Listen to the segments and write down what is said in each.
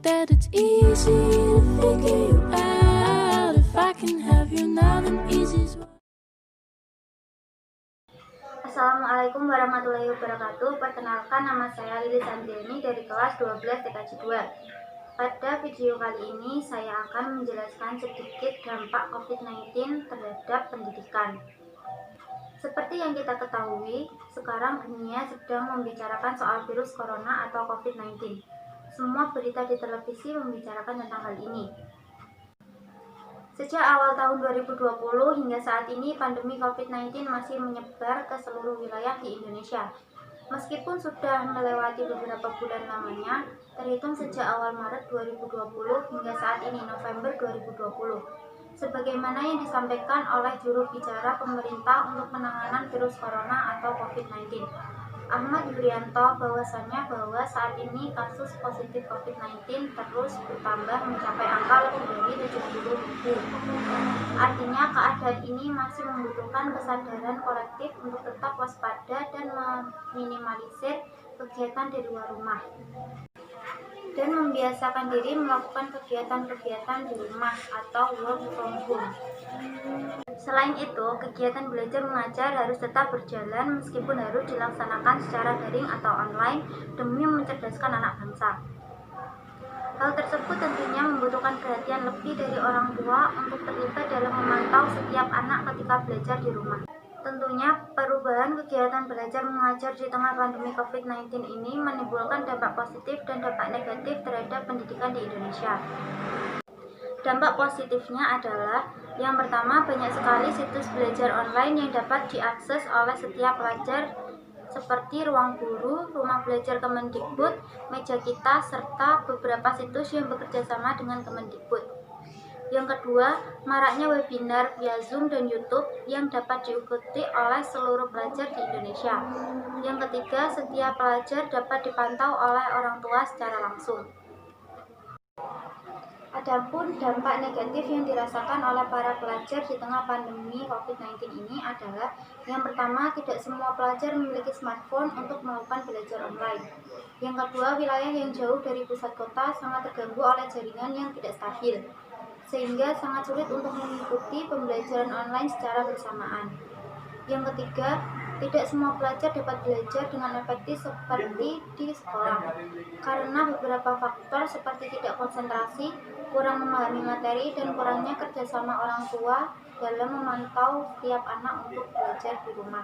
that it's easy to figure you out. If I can have you now, then easy's what. Assalamualaikum warahmatullahi wabarakatuh. Perkenalkan, nama saya Lilis Andriani dari kelas 12 TKJ 2. Pada video kali ini saya akan menjelaskan sedikit dampak COVID-19 terhadap pendidikan. Seperti yang kita ketahui, sekarang dunia sedang membicarakan soal virus corona atau COVID-19. Semua berita di televisi membicarakan tentang hal ini. Sejak awal tahun 2020 hingga saat ini, pandemi COVID-19 masih menyebar ke seluruh wilayah di Indonesia. Meskipun sudah melewati beberapa bulan lamanya, terhitung sejak awal Maret 2020 hingga saat ini November 2020. Sebagaimana yang disampaikan oleh juru bicara pemerintah untuk penanganan virus corona atau COVID-19, Ahmad Yuryanto, bahwasannya bahwa saat ini kasus positif COVID-19 terus bertambah mencapai angka lebih dari 70.000. Artinya keadaan ini masih membutuhkan kesadaran kolektif untuk tetap waspada dan meminimalisir kegiatan di luar rumah dan membiasakan diri melakukan kegiatan-kegiatan di rumah atau work from home. Selain itu, kegiatan belajar mengajar harus tetap berjalan meskipun harus dilaksanakan secara daring atau online demi mencerdaskan anak bangsa. Hal tersebut tentunya membutuhkan perhatian lebih dari orang tua untuk terlibat dalam memantau setiap anak ketika belajar di rumah. Tentunya perubahan kegiatan belajar mengajar di tengah pandemi COVID-19 ini menimbulkan dampak positif dan dampak negatif terhadap pendidikan di Indonesia. Dampak positifnya adalah, yang pertama, banyak sekali situs belajar online yang dapat diakses oleh setiap pelajar seperti Ruang Guru, Rumah Belajar Kemendikbud, Meja Kita, serta beberapa situs yang bekerja sama dengan Kemendikbud. Yang kedua, maraknya webinar via Zoom dan YouTube yang dapat diikuti oleh seluruh pelajar di Indonesia. Yang ketiga, setiap pelajar dapat dipantau oleh orang tua secara langsung. Adapun dampak negatif yang dirasakan oleh para pelajar di tengah pandemi COVID-19 ini adalah, yang pertama, tidak semua pelajar memiliki smartphone untuk melakukan belajar online. Yang kedua, wilayah yang jauh dari pusat kota sangat terganggu oleh jaringan yang tidak stabil, sehingga sangat sulit untuk mengikuti pembelajaran online secara bersamaan. Yang ketiga, tidak semua pelajar dapat belajar dengan efektif seperti di sekolah, karena beberapa faktor seperti tidak konsentrasi, kurang memahami materi, dan kurangnya kerjasama orang tua dalam memantau setiap anak untuk belajar di rumah.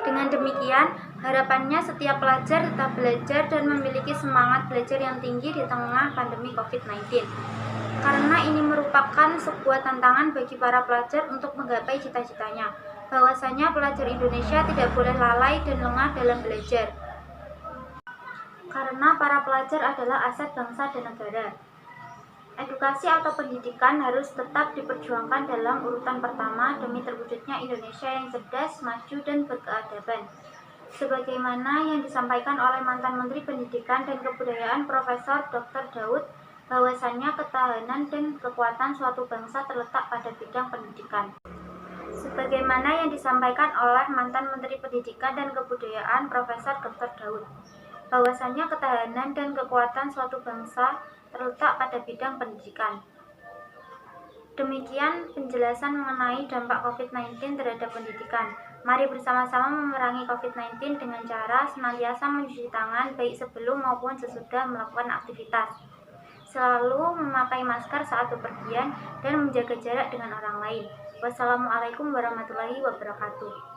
Dengan demikian, harapannya setiap pelajar tetap belajar dan memiliki semangat belajar yang tinggi di tengah pandemi COVID-19. Karena ini merupakan sebuah tantangan bagi para pelajar untuk menggapai cita-citanya, bahwasanya pelajar Indonesia tidak boleh lalai dan lengah dalam belajar. Karena para pelajar adalah aset bangsa dan negara. Edukasi atau pendidikan harus tetap diperjuangkan dalam urutan pertama demi terwujudnya Indonesia yang cerdas, maju, dan berkeadaban. Sebagaimana yang disampaikan oleh mantan Menteri Pendidikan dan Kebudayaan Profesor Dr. Daud, bahwasannya ketahanan dan kekuatan suatu bangsa terletak pada bidang pendidikan. Sebagaimana yang disampaikan oleh mantan Menteri Pendidikan dan Kebudayaan Profesor Dr. Daud, bahwasannya ketahanan dan kekuatan suatu bangsa terletak pada bidang pendidikan. Demikian penjelasan mengenai dampak COVID-19 terhadap pendidikan. Mari bersama-sama memerangi COVID-19 dengan cara senantiasa mencuci tangan baik sebelum maupun sesudah melakukan aktivitas, selalu memakai masker saat bepergian, dan menjaga jarak dengan orang lain. Wassalamualaikum warahmatullahi wabarakatuh.